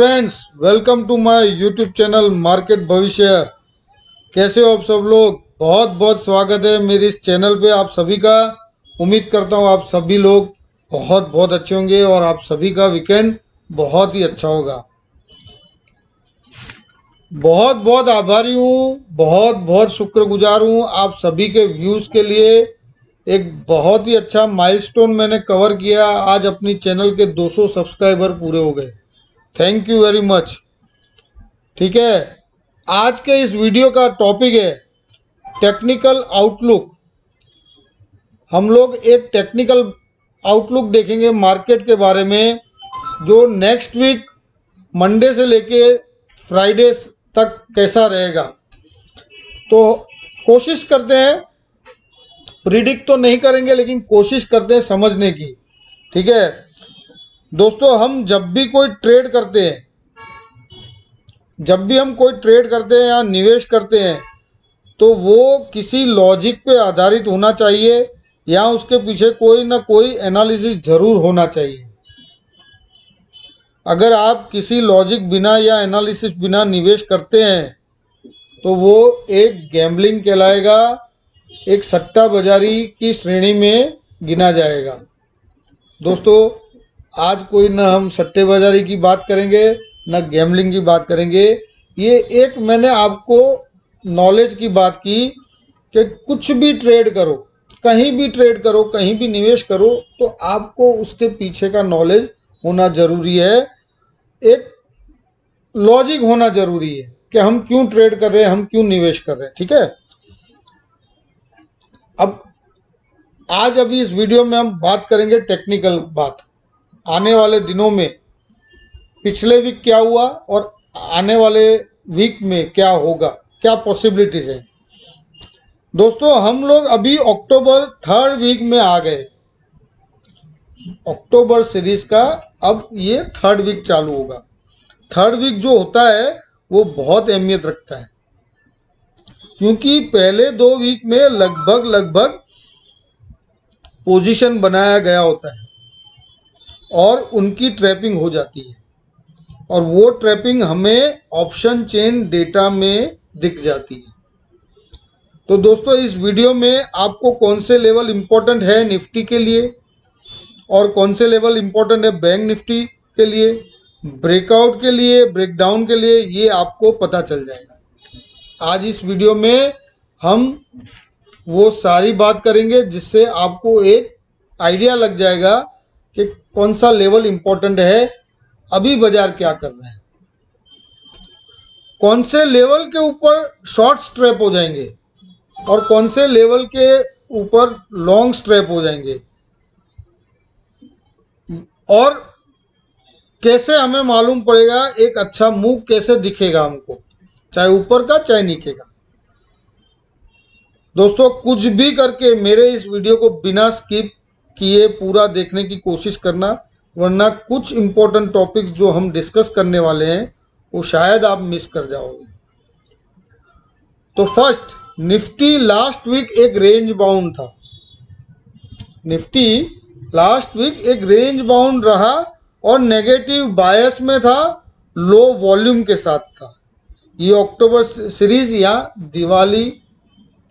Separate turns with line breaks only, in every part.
Friends, welcome to my YouTube channel market Bhavishya. कैसे हो आप सब लोग? बहुत बहुत स्वागत है मेरे इस चैनल पे आप सभी का। उम्मीद करता हूँ आप सभी लोग बहुत बहुत अच्छे होंगे और आप सभी का वीकेंड बहुत ही अच्छा होगा। बहुत बहुत आभारी हूँ, बहुत बहुत शुक्रगुजार हूँ आप सभी के व्यूज़ के लिए। एक बहुत ही अच्छा माइलस्टोन मैंने कवर किया। आज अपनी चैनल के 200 सब्सक्राइबर पूरे हो गए। Thank you very much. ठीक है, आज के इस वीडियो का टॉपिक है टेक्निकल आउटलुक। हम लोग एक टेक्निकल आउटलुक देखेंगे मार्केट के बारे में, जो नेक्स्ट वीक मंडे से लेके फ्राइडे तक कैसा रहेगा। तो कोशिश करते हैं, प्रिडिक्ट तो नहीं करेंगे लेकिन कोशिश करते हैं समझने की। ठीक है दोस्तों, हम जब भी कोई ट्रेड करते हैं, जब भी हम कोई ट्रेड करते हैं या निवेश करते हैं, तो वो किसी लॉजिक पे आधारित होना चाहिए या उसके पीछे कोई ना कोई एनालिसिस जरूर होना चाहिए। अगर आप किसी लॉजिक बिना या एनालिसिस बिना निवेश करते हैं तो वो एक गैम्बलिंग कहलाएगा, एक सट्टा बाजारी की श्रेणी में गिना जाएगा। दोस्तों, आज कोई ना हम सट्टे बाजारी की बात करेंगे ना गैम्बलिंग की बात करेंगे। ये एक मैंने आपको नॉलेज की बात की कि कुछ भी ट्रेड करो, कहीं भी ट्रेड करो, कहीं भी निवेश करो, तो आपको उसके पीछे का नॉलेज होना ज़रूरी है। एक लॉजिक होना ज़रूरी है कि हम क्यों ट्रेड कर रहे हैं, हम क्यों निवेश कर रहे हैं। ठीक है, अब आज अभी इस वीडियो में हम बात करेंगे टेक्निकल बात। आने वाले दिनों में पिछले वीक क्या हुआ और आने वाले वीक में क्या होगा, क्या पॉसिबिलिटीज है। दोस्तों, हम लोग अभी अक्टूबर थर्ड वीक में आ गए। अक्टूबर सीरीज का अब ये थर्ड वीक चालू होगा। थर्ड वीक जो होता है वो बहुत अहमियत रखता है, क्योंकि पहले 2 वीक में लगभग पोजीशन बनाया गया होता है और उनकी ट्रैपिंग हो जाती है, और वो ट्रैपिंग हमें ऑप्शन चेन डेटा में दिख जाती है। तो दोस्तों, इस वीडियो में आपको कौन से लेवल इंपॉर्टेंट है निफ्टी के लिए और कौन से लेवल इंपॉर्टेंट है बैंक निफ्टी के लिए, ब्रेकआउट के लिए, ब्रेकडाउन के लिए, ये आपको पता चल जाएगा। आज इस वीडियो में हम वो सारी बात करेंगे जिससे आपको एक आइडिया लग जाएगा कि कौन सा लेवल इंपॉर्टेंट है, अभी बाजार क्या कर रहा है, कौन से लेवल के ऊपर शॉर्ट स्ट्रैप हो जाएंगे और कौन से लेवल के ऊपर लॉन्ग स्ट्रैप हो जाएंगे, और कैसे हमें मालूम पड़ेगा एक अच्छा मूव कैसे दिखेगा हमको, चाहे ऊपर का चाहे नीचे का। दोस्तों, कुछ भी करके मेरे इस वीडियो को बिना स्किप किए पूरा देखने की कोशिश करना, वरना कुछ इंपॉर्टेंट टॉपिक्स जो हम डिस्कस करने वाले हैं वो शायद आप मिस कर जाओगे। तो फर्स्ट, निफ्टी लास्ट वीक एक रेंज बाउंड था। निफ्टी लास्ट वीक एक रेंज बाउंड रहा और नेगेटिव बायस में था, लो वॉल्यूम के साथ था। ये अक्टूबर सीरीज या दिवाली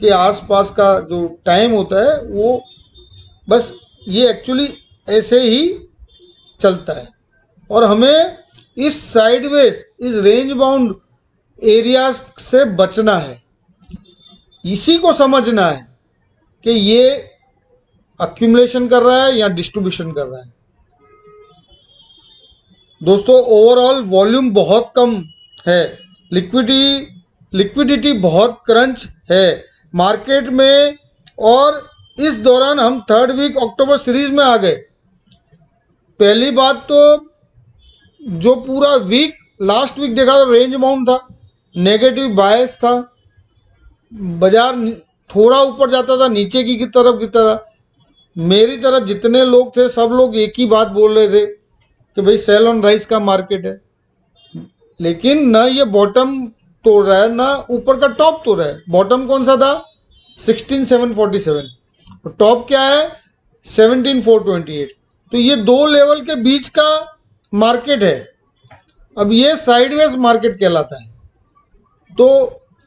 के आसपास का जो टाइम होता है वो बस ये एक्चुअली ऐसे ही चलता है, और हमें इस साइडवेज, इस रेंज बाउंड एरियाज से बचना है। इसी को समझना है कि ये अक्यूमुलेशन कर रहा है या डिस्ट्रीब्यूशन कर रहा है। दोस्तों, ओवरऑल वॉल्यूम बहुत कम है, लिक्विडिटी बहुत क्रंच है मार्केट में, और इस दौरान हम थर्ड वीक अक्टूबर सीरीज में आ गए। पहली बात तो जो पूरा वीक लास्ट वीक देखा तो रेंज बाउंड था, नेगेटिव बायस था, बाजार थोड़ा ऊपर जाता था नीचे की तरफ गिरता था। मेरी तरह जितने लोग थे सब लोग एक ही बात बोल रहे थे कि भाई सेल ऑन राइज का मार्केट है, लेकिन ना ये बॉटम तोड़ रहा है ना ऊपर का टॉप तोड़ रहा है। बॉटम कौन सा था? 16,747, और टॉप क्या है? 17,428। तो ये दो लेवल के बीच का मार्केट है। अब ये साइडवेज मार्केट कहलाता है। तो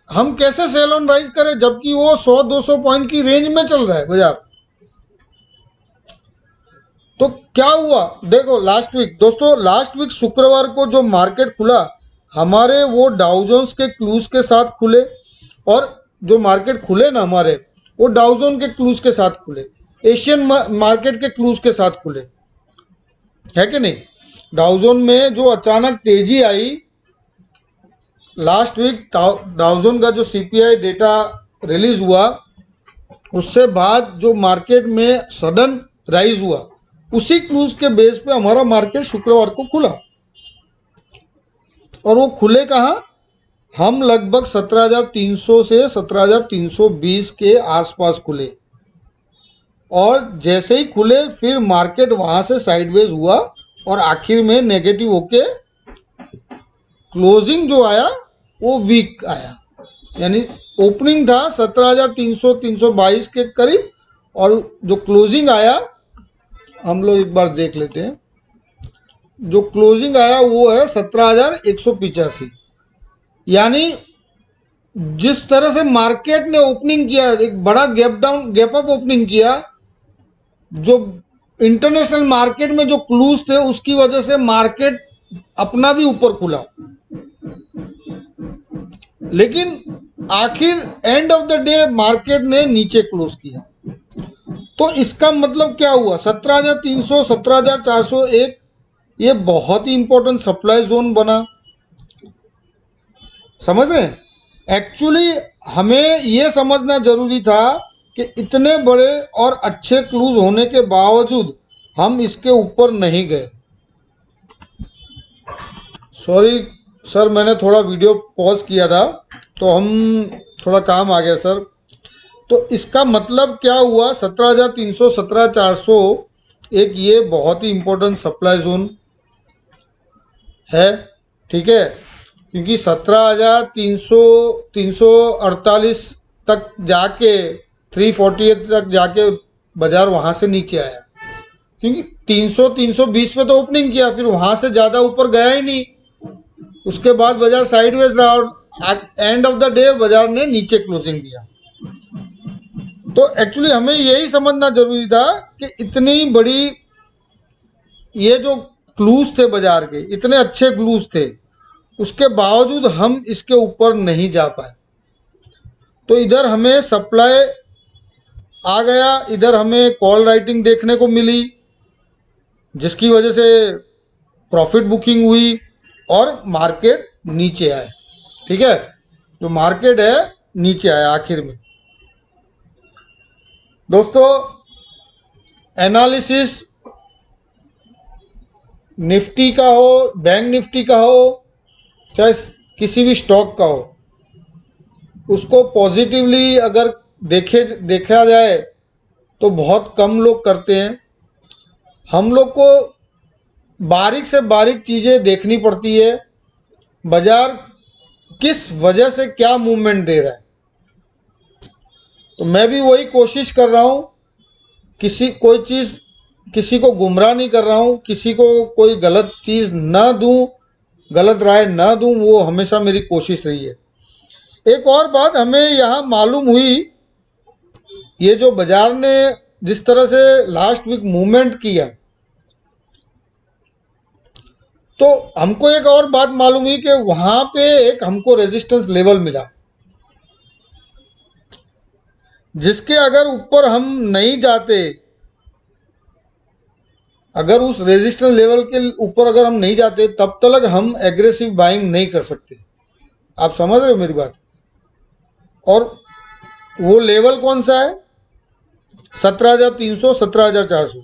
हम कैसे सेल ऑन राइज करें जबकि वो 100-200 पॉइंट की रेंज में चल रहा है बाजार। तो क्या हुआ देखो, लास्ट वीक दोस्तों, लास्ट वीक शुक्रवार को जो मार्केट खुला, हमारे वो डाउ जोन्स के क्लूज के साथ खुले, और जो मार्केट खुले ना हमारे, वो डाउ जोन के क्लूज के साथ खुले, एशियन मार्केट के क्लूज के साथ खुले, है कि नहीं। डाउ जोन में जो अचानक तेजी आई लास्ट वीक, डाउ जोन का जो सीपीआई डेटा रिलीज हुआ, उससे बाद जो मार्केट में सडन राइज हुआ, उसी क्लूज के बेस पे हमारा मार्केट शुक्रवार को खुला। और वो खुले कहाँ, हम लगभग 17,300 से 17,320 के आसपास खुले, और जैसे ही खुले फिर मार्केट वहां से साइडवेज हुआ और आखिर में नेगेटिव होके क्लोजिंग जो आया वो वीक आया। यानी ओपनिंग था 17,300-322 के करीब, और जो क्लोजिंग आया, हम लोग एक बार देख लेते हैं, जो क्लोजिंग आया वो है 17,185। यानी जिस तरह से मार्केट ने ओपनिंग किया, एक बड़ा गैप अप ओपनिंग किया, जो इंटरनेशनल मार्केट में जो क्लूज थे उसकी वजह से मार्केट अपना भी ऊपर खुला, लेकिन आखिर end of the day market ने नीचे क्लोज किया। तो इसका मतलब क्या हुआ, 17,300, 17,401 ये बहुत ही इंपॉर्टेंट सप्लाई जोन बना। समझ रहे हैं, एक्चुअली हमें ये समझना जरूरी था कि इतने बड़े और अच्छे क्लूज होने के बावजूद हम इसके ऊपर नहीं गए। सॉरी सर, मैंने थोड़ा वीडियो पॉज किया था, तो हम थोड़ा काम आ गया सर। तो इसका मतलब क्या हुआ, 17,300, 17,400 एक ये बहुत ही इंपॉर्टेंट सप्लाई जोन है, ठीक है, क्योंकि 17,300, 348 तक जाके 348 तक जाके बाजार वहां से नीचे आया, क्योंकि 300, 320 पे तो ओपनिंग किया, फिर वहां से ज़्यादा ऊपर गया ही नहीं, उसके बाद बाजार साइडवेज रहा और एंड ऑफ द डे बाजार ने नीचे क्लोजिंग दिया। तो एक्चुअली हमें यही समझना जरूरी था कि इतनी बड़ी ये जो क्लूज थे बाजार के, इतने अच्छे क्लूज थे, उसके बावजूद हम इसके ऊपर नहीं जा पाए। तो इधर हमें सप्लाई आ गया, इधर हमें कॉल राइटिंग देखने को मिली, जिसकी वजह से प्रॉफिट बुकिंग हुई और मार्केट नीचे आए, ठीक है, जो मार्केट है नीचे आया आखिर में। दोस्तों, एनालिसिस निफ्टी का हो, बैंक निफ्टी का हो, चाहे किसी भी स्टॉक का हो, उसको पॉजिटिवली अगर देखा जाए तो बहुत कम लोग करते हैं। हम लोग को बारीक से बारीक चीज़ें देखनी पड़ती है, बाजार किस वजह से क्या मूवमेंट दे रहा है। तो मैं भी वही कोशिश कर रहा हूँ, कोई चीज़ किसी को गुमराह नहीं कर रहा हूँ, किसी को कोई गलत चीज़ ना दूँ, गलत राय ना दूँ, वो हमेशा मेरी कोशिश रही है। एक और बात हमें यहाँ मालूम हुई, ये जो बाजार ने जिस तरह से लास्ट वीक मूवमेंट किया, तो हमको एक और बात मालूम हुई कि वहां पे एक हमको रेजिस्टेंस लेवल मिला, जिसके अगर ऊपर हम नहीं जाते, अगर उस रेजिस्टेंस लेवल के ऊपर अगर हम नहीं जाते, तब तक हम एग्रेसिव बाइंग नहीं कर सकते। आप समझ रहे हो मेरी बात। और वो लेवल कौन सा है, 17,300, 17,400,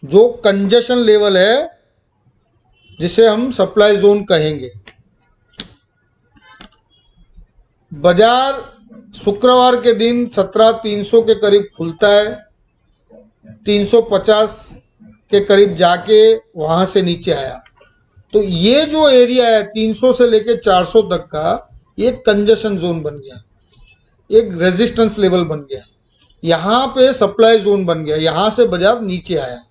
जो कंजेशन लेवल है, जिसे हम सप्लाई जोन कहेंगे। बाजार शुक्रवार के दिन 17,300 के करीब खुलता है, 350 के करीब जाके वहां से नीचे आया। तो ये जो एरिया है 300 से लेके 400 तक का, ये कंजेशन जोन बन गया, एक रेजिस्टेंस लेवल बन गया, यहाँ पे सप्लाई जोन बन गया, यहाँ से बाजार नीचे आया।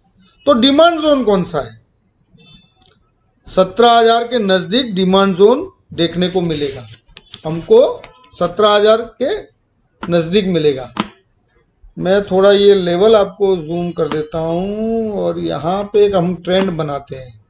तो डिमांड जोन कौन सा है, 17,000 के नज़दीक डिमांड जोन देखने को मिलेगा, हमको 17,000 के नज़दीक मिलेगा। मैं थोड़ा ये लेवल आपको जूम कर देता हूँ और यहाँ पे एक हम ट्रेंड बनाते हैं।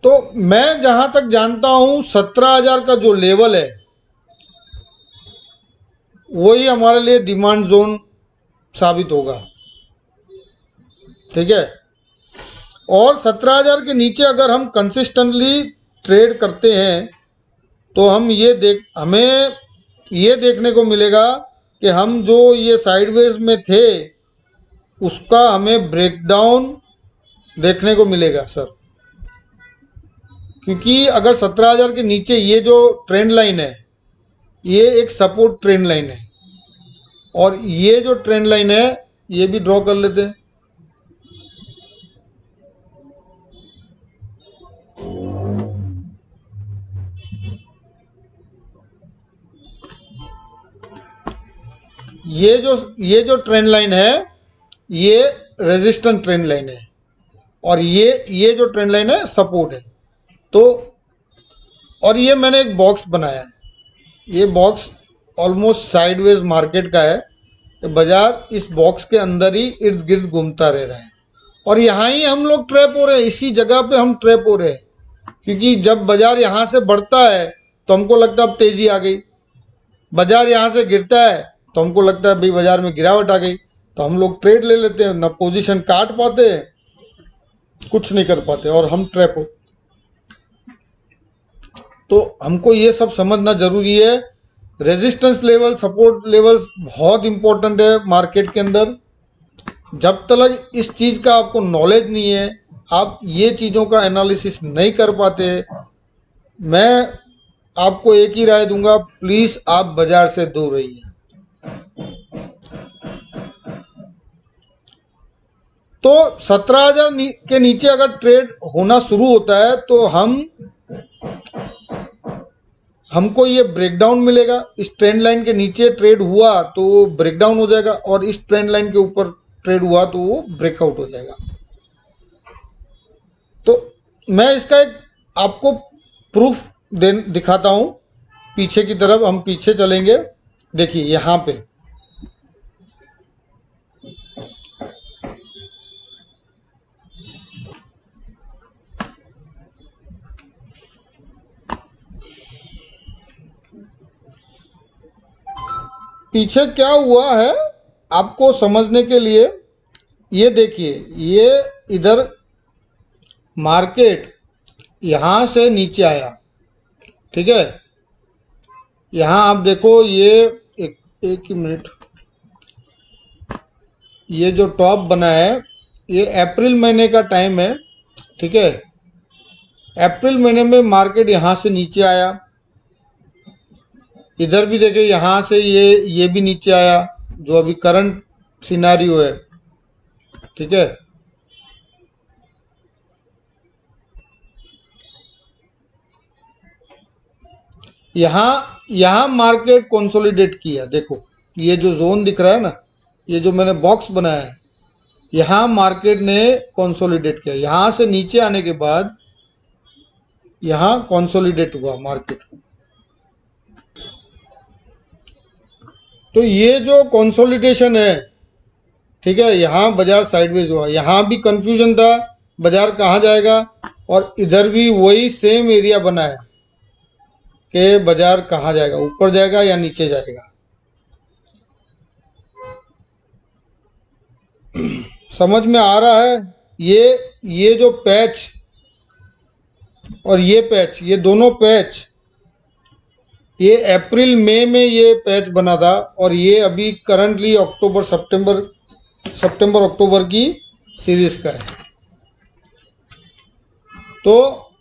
तो मैं जहां तक जानता हूं 17,000 का जो लेवल है वही हमारे लिए डिमांड जोन साबित होगा, ठीक है। और 17,000 के नीचे अगर हम कंसिस्टेंटली ट्रेड करते हैं तो हमें ये देखने को मिलेगा कि हम जो ये साइडवेज में थे उसका हमें ब्रेकडाउन देखने को मिलेगा सर। क्योंकि अगर 17,000 के नीचे ये जो ट्रेंड लाइन है ये एक सपोर्ट ट्रेंड लाइन है, और ये जो ट्रेंड लाइन है ये भी ड्रॉ कर लेते हैं। ये जो ट्रेंड लाइन है ये रेजिस्टेंट ट्रेंड लाइन है, और ये जो ट्रेंड लाइन है सपोर्ट है। तो और ये मैंने एक बॉक्स बनाया है, ये बॉक्स ऑलमोस्ट साइडवेज मार्केट का है। बाजार इस बॉक्स के अंदर ही इर्द गिर्द घूमता रह रहा है, और यहाँ ही हम लोग ट्रैप हो रहे हैं, इसी जगह पे हम ट्रैप हो रहे हैं। क्योंकि जब बाजार यहाँ से बढ़ता है तो हमको लगता है अब तेजी आ गई, बाजार यहाँ से गिरता है तो हमको लगता है भाई बाजार में गिरावट आ गई, तो हम लोग ट्रेड ले लेते हैं, ना पोजीशन काट पाते हैं, कुछ नहीं कर पाते, और हम ट्रैप हो। तो हमको ये सब समझना जरूरी है। रेजिस्टेंस लेवल, सपोर्ट लेवल्स बहुत इंपॉर्टेंट है मार्केट के अंदर। जब तक इस चीज़ का आपको नॉलेज नहीं है, आप ये चीज़ों का एनालिसिस नहीं कर पाते, मैं आपको एक ही राय दूंगा, प्लीज़ आप बाजार से दूर रहिए। तो 17,000 के नीचे अगर ट्रेड होना शुरू होता है तो हमको ये ब्रेकडाउन मिलेगा। इस ट्रेंड लाइन के नीचे ट्रेड हुआ तो वो ब्रेकडाउन हो जाएगा, और इस ट्रेंड लाइन के ऊपर ट्रेड हुआ तो वो ब्रेकआउट हो जाएगा। तो मैं इसका एक आपको प्रूफ दिखाता हूं। पीछे की तरफ हम पीछे चलेंगे, देखिए यहां पे पीछे क्या हुआ है आपको समझने के लिए, ये देखिए, ये इधर मार्केट यहाँ से नीचे आया, ठीक है। यहाँ आप देखो, ये एक ही मिनट, ये जो टॉप बना है ये अप्रैल महीने का टाइम है, ठीक है। अप्रैल महीने में मार्केट यहाँ से नीचे आया, इधर भी देखिए यहाँ से ये भी नीचे आया, जो अभी करंट सिनारियो है, ठीक है। यहाँ मार्केट कंसोलिडेट किया, देखो ये जो जोन दिख रहा है ना, ये जो मैंने बॉक्स बनाया है, यहाँ मार्केट ने कंसोलिडेट किया। यहाँ से नीचे आने के बाद यहाँ कंसोलिडेट हुआ मार्केट। तो ये जो कंसोलिडेशन है, ठीक है, यहाँ बाजार साइडवेज हुआ, यहाँ भी कंफ्यूजन था बाजार कहाँ जाएगा, और इधर भी वही सेम एरिया बना है कि बाजार कहाँ जाएगा, ऊपर जाएगा या नीचे जाएगा। समझ में आ रहा है? ये जो पैच और ये पैच, ये दोनों पैच, ये अप्रैल मई में ये पैच बना था, और ये अभी करंटली सितंबर अक्टूबर की सीरीज का है। तो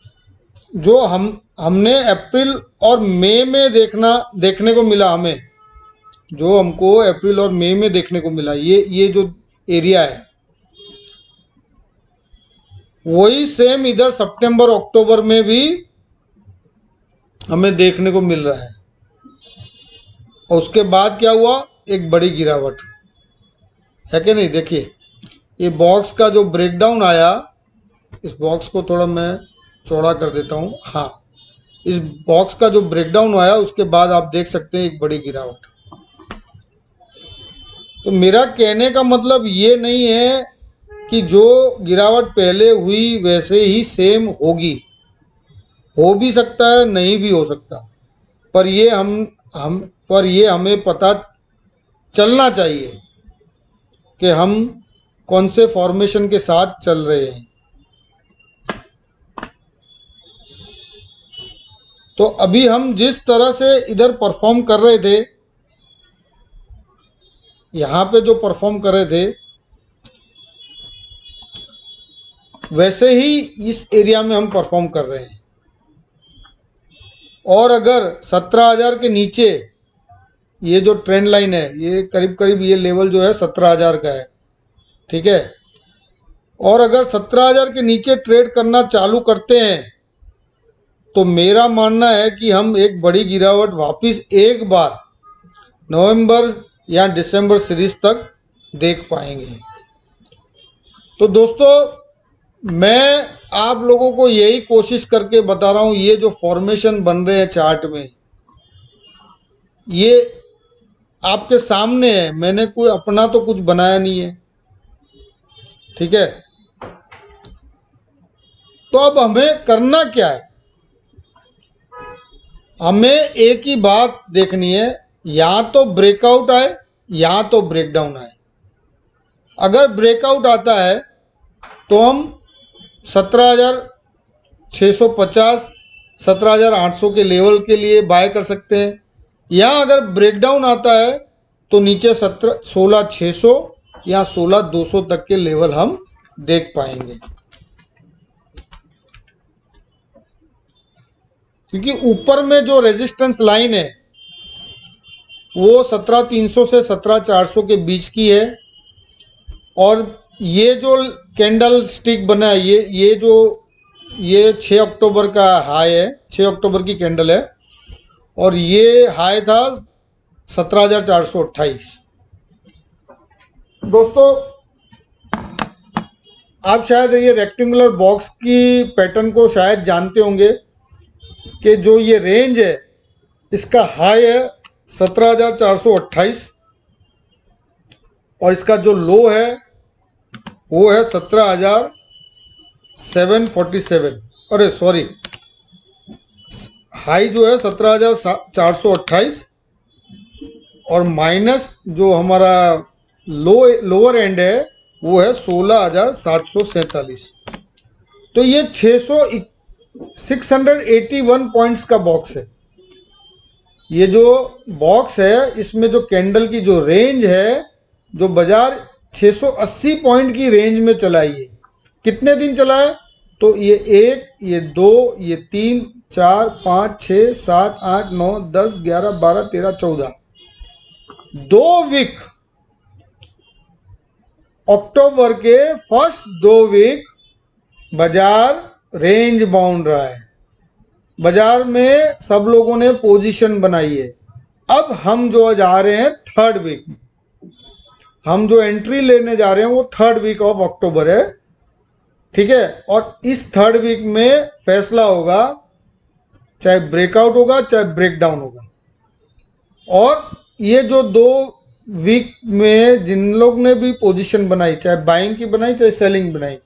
जो हमने अप्रैल और मई में देखने को मिला हमें, जो हमको अप्रैल और मई में देखने को मिला, ये जो एरिया है, वही सेम इधर सितंबर अक्टूबर में भी हमें देखने को मिल रहा है। और उसके बाद क्या हुआ, एक बड़ी गिरावट है कि नहीं। देखिए ये बॉक्स का जो ब्रेकडाउन आया, इस बॉक्स को थोड़ा मैं चौड़ा कर देता हूँ। हाँ, इस बॉक्स का जो ब्रेकडाउन आया उसके बाद आप देख सकते हैं एक बड़ी गिरावट। तो मेरा कहने का मतलब ये नहीं है कि जो गिरावट पहले हुई वैसे ही सेम होगी, हो भी सकता है, नहीं भी हो सकता, पर ये हमें पता चलना चाहिए कि हम कौन से फॉर्मेशन के साथ चल रहे हैं। तो अभी हम जिस तरह से इधर परफॉर्म कर रहे थे, यहाँ पे जो परफॉर्म कर रहे थे, वैसे ही इस एरिया में हम परफॉर्म कर रहे हैं। और अगर 17,000 के नीचे ये जो ट्रेंड लाइन है, ये करीब करीब ये लेवल जो है 17,000 का है, ठीक है। और अगर 17,000 के नीचे ट्रेड करना चालू करते हैं तो मेरा मानना है कि हम एक बड़ी गिरावट वापस एक बार नवंबर या दिसंबर सीरीज तक देख पाएंगे। तो दोस्तों, मैं आप लोगों को यही कोशिश करके बता रहा हूँ, ये जो फॉर्मेशन बन रहे हैं चार्ट में, ये आपके सामने है, मैंने कोई अपना तो कुछ बनाया नहीं है, ठीक है। तो अब हमें करना क्या है, हमें एक ही बात देखनी है, या तो ब्रेकआउट आए या तो ब्रेकडाउन आए। अगर ब्रेकआउट आता है तो हम 17,650 17,800 के लेवल के लिए बाय कर सकते हैं, या अगर ब्रेकडाउन आता है तो नीचे 16,600 या 16,200 तक के लेवल हम देख पाएंगे। क्योंकि ऊपर में जो रेजिस्टेंस लाइन है वो 17,300 से 17,400 के बीच की है, और ये जो कैंडल स्टिक बना है, ये 6 अक्टूबर का हाई है, 6 अक्टूबर की कैंडल है, और ये हाई था 17,428। दोस्तों, आप शायद ये रेक्टेंगुलर बॉक्स की पैटर्न को शायद जानते होंगे कि जो ये रेंज है, इसका हाई है 17,428 और इसका जो लो है वो है 17,747। अरे सॉरी, हाई जो है 17,428 और माइनस जो हमारा लोअर एंड है वो है 16,747। तो ये 681 पॉइंट्स का बॉक्स है। ये जो बॉक्स है, इसमें जो कैंडल की जो रेंज है, जो बाजार 680 पॉइंट की रेंज में चलाई है। कितने दिन चला है, तो ये 1, ये 2, ये 3, 4, 5, 6, 7, 8, 9, 10, 11, 12, 13, 14, 2 वीक, अक्टूबर के फर्स्ट 2 वीक बाजार रेंज बाउंड रहा है। बाजार में सब लोगों ने पोजीशन बनाई है। अब हम जो जा रहे हैं थर्ड वीक में, हम जो एंट्री लेने जा रहे हैं वो थर्ड वीक ऑफ अक्टूबर है, ठीक है। और इस थर्ड वीक में फैसला होगा, चाहे ब्रेकआउट होगा चाहे ब्रेकडाउन होगा। और ये जो 2 वीक में जिन लोग ने भी पोजीशन बनाई, चाहे बाइंग की बनाई चाहे सेलिंग बनाई,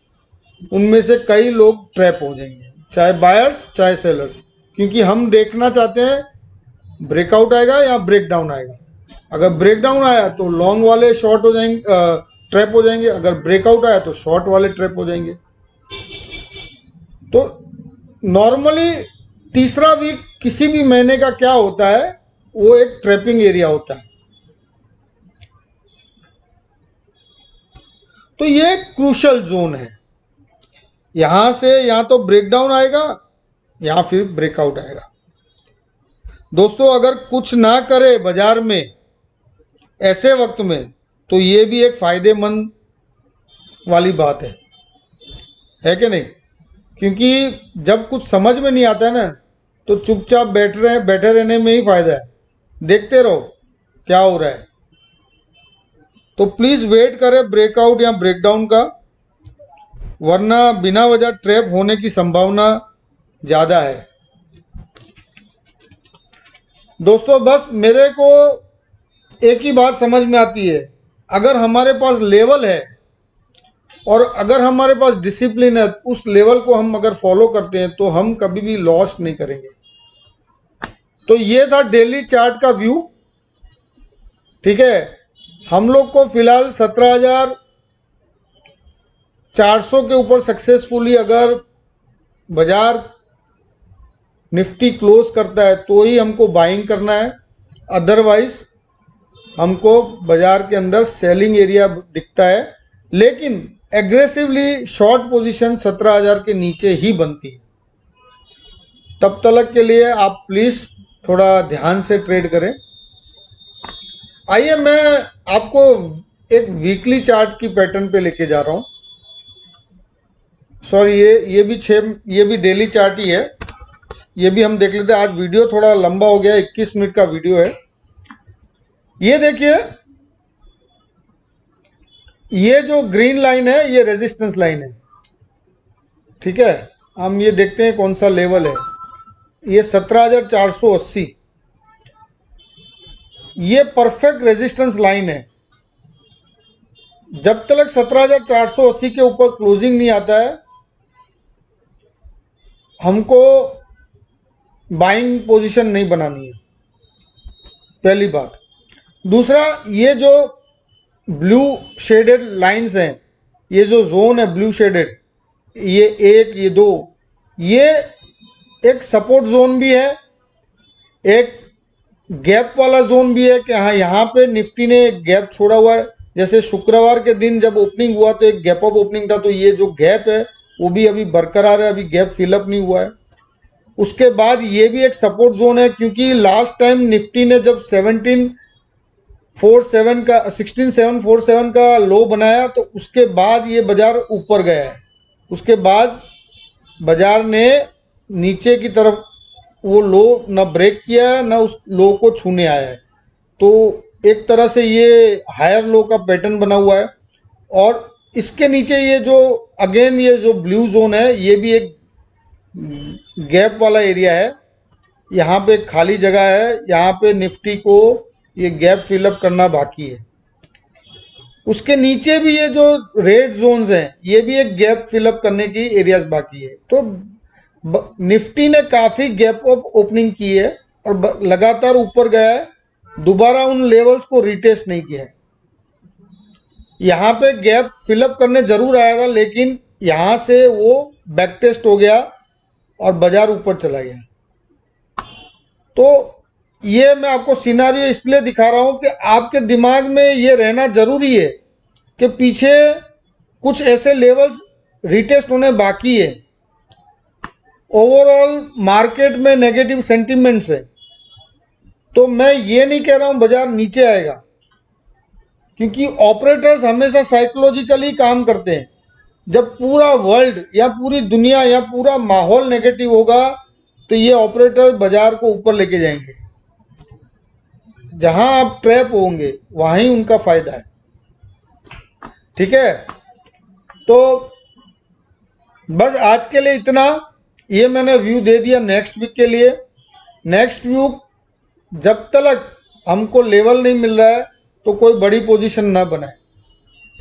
उनमें से कई लोग ट्रैप हो जाएंगे, चाहे बायर्स चाहे सेलर्स। क्योंकि हम देखना चाहते हैं ब्रेकआउट आएगा या ब्रेकडाउन आएगा। अगर ब्रेकडाउन आया तो लॉन्ग वाले शॉर्ट हो जाएंगे, ट्रैप हो जाएंगे। अगर ब्रेकआउट आया तो शॉर्ट वाले ट्रैप हो जाएंगे। तो नॉर्मली तीसरा वीक किसी भी महीने का क्या होता है, वो एक ट्रैपिंग एरिया होता है। तो ये क्रूशल जोन है। यहां से या तो ब्रेकडाउन आएगा या फिर ब्रेकआउट आएगा। दोस्तों, अगर कुछ ना करे बाजार में ऐसे वक्त में तो ये भी एक फायदेमंद वाली बात है कि नहीं? क्योंकि जब कुछ समझ में नहीं आता है ना, तो चुपचाप बैठे रहने में ही फायदा है। देखते रहो क्या हो रहा है। तो प्लीज वेट करें ब्रेकआउट या ब्रेकडाउन का, वरना बिना वजह ट्रैप होने की संभावना ज़्यादा है। दोस्तों बस मेरे को एक ही बात समझ में आती है, अगर हमारे पास लेवल है और अगर हमारे पास डिसिप्लिन है, उस लेवल को हम अगर फॉलो करते हैं तो हम कभी भी लॉस नहीं करेंगे। तो ये था डेली चार्ट का व्यू। ठीक है, हम लोग को फिलहाल 17,400 के ऊपर सक्सेसफुली अगर बाजार निफ्टी क्लोज करता है तो ही हमको बाइंग करना है, अदरवाइज हमको बाजार के अंदर सेलिंग एरिया दिखता है। लेकिन एग्रेसिवली शॉर्ट पोजीशन 17,000 के नीचे ही बनती है। तब तक के लिए आप प्लीज थोड़ा ध्यान से ट्रेड करें। आइए मैं आपको एक वीकली चार्ट की पैटर्न पे लेके जा रहा हूं। सॉरी, ये भी डेली चार्ट ही है। ये भी हम देख लेते हैं। आज वीडियो थोड़ा लंबा हो गया, 21 मिनट का वीडियो है। ये देखिए, ये जो ग्रीन लाइन है ये रेजिस्टेंस लाइन है। ठीक है, हम ये देखते हैं कौन सा लेवल है। ये 17,480, ये परफेक्ट रेजिस्टेंस लाइन है। जब तक 17,480 के ऊपर क्लोजिंग नहीं आता है, हमको बाइंग पोजीशन नहीं बनानी है, पहली बात। दूसरा, ये जो ब्लू शेडेड लाइंस हैं, ये जो जोन है ब्लू शेडेड, ये एक, ये दो, ये एक सपोर्ट जोन भी है, एक गैप वाला जोन भी है कि हाँ यहाँ पे निफ्टी ने गैप छोड़ा हुआ है। जैसे शुक्रवार के दिन जब ओपनिंग हुआ तो एक गैप अप ओपनिंग था, तो ये जो गैप है वो भी अभी बरकरार है, अभी गैप फिलअप नहीं हुआ है। उसके बाद ये भी एक सपोर्ट जोन है, क्योंकि लास्ट टाइम निफ्टी ने जब 16,747 का लो बनाया तो उसके बाद ये बाजार ऊपर गया है। उसके बाद बाजार ने नीचे की तरफ वो लो ना ब्रेक किया है, ना उस लो को छूने आया है। तो एक तरह से ये हायर लो का पैटर्न बना हुआ है। और इसके नीचे ये जो अगेन ये जो ब्लू जोन है, ये भी एक गैप वाला एरिया है। यहाँ पे खाली जगह है, यहाँ पे निफ्टी को ये गैप फिलअप करना बाकी है। उसके नीचे भी ये जो रेड जोन्स हैं, ये भी एक गैप फिलअप करने की एरियाज बाकी है। तो निफ्टी ने काफ़ी गैप अप ओपनिंग की है और लगातार ऊपर गया है, दोबारा उन लेवल्स को रिटेस्ट नहीं किया है। यहाँ पे गैप फिलअप करने जरूर आया था, लेकिन यहाँ से वो बैक टेस्ट हो गया और बाजार ऊपर चला गया। तो ये मैं आपको सिनारियो इसलिए दिखा रहा हूँ कि आपके दिमाग में ये रहना जरूरी है कि पीछे कुछ ऐसे लेवल्स रिटेस्ट होने बाकी है। ओवरऑल मार्केट में नेगेटिव सेंटिमेंट्स है, तो मैं ये नहीं कह रहा हूँ बाजार नीचे आएगा, क्योंकि ऑपरेटर्स हमेशा साइकोलॉजिकली काम करते हैं। जब पूरा वर्ल्ड या पूरी दुनिया या पूरा माहौल नेगेटिव होगा तो ये ऑपरेटर बाजार को ऊपर लेके जाएंगे। जहां आप ट्रैप होंगे वहीं उनका फायदा है। ठीक है, तो बस आज के लिए इतना। ये मैंने व्यू दे दिया नेक्स्ट वीक के लिए। नेक्स्ट वीक जब तक हमको लेवल नहीं मिल रहा है तो कोई बड़ी पोजीशन ना बनाए।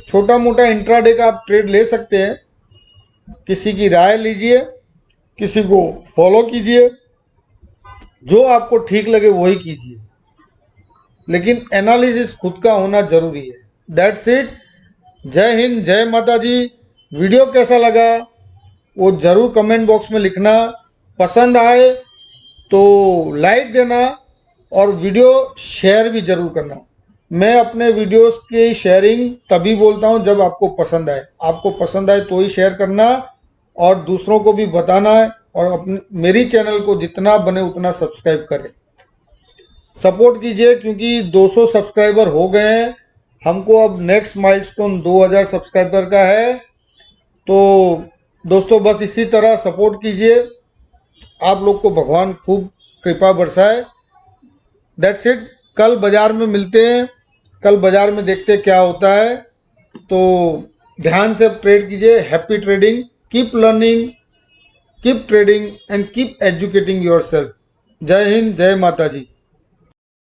छोटा मोटा इंट्राडे का आप ट्रेड ले सकते हैं, किसी की राय लीजिए, किसी को फॉलो कीजिए, जो आपको ठीक लगे वही कीजिए, लेकिन एनालिसिस खुद का होना जरूरी है। That's it. जय हिंद, जय माता जी। वीडियो कैसा लगा वो जरूर कमेंट बॉक्स में लिखना। पसंद आए तो लाइक देना और वीडियो शेयर भी जरूर करना। मैं अपने वीडियोस की शेयरिंग तभी बोलता हूं जब आपको पसंद आए। आपको पसंद आए तो ही शेयर करना और दूसरों को भी बताना है, और अपने मेरी चैनल को जितना बने उतना सब्सक्राइब करें। सपोर्ट कीजिए क्योंकि 200 सब्सक्राइबर हो गए हैं। हमको अब नेक्स्ट माइलस्टोन 2000 सब्सक्राइबर का है। तो दोस्तों बस इसी तरह सपोर्ट कीजिए। आप लोग को भगवान खूब कृपा बरसाए। That's it. कल बाजार में मिलते हैं। कल बाजार में देखते हैं क्या होता है। तो ध्यान से ट्रेड कीजिए। Happy trading. Keep learning, keep trading and keep educating yourself. जय हिंद, जय माता जी।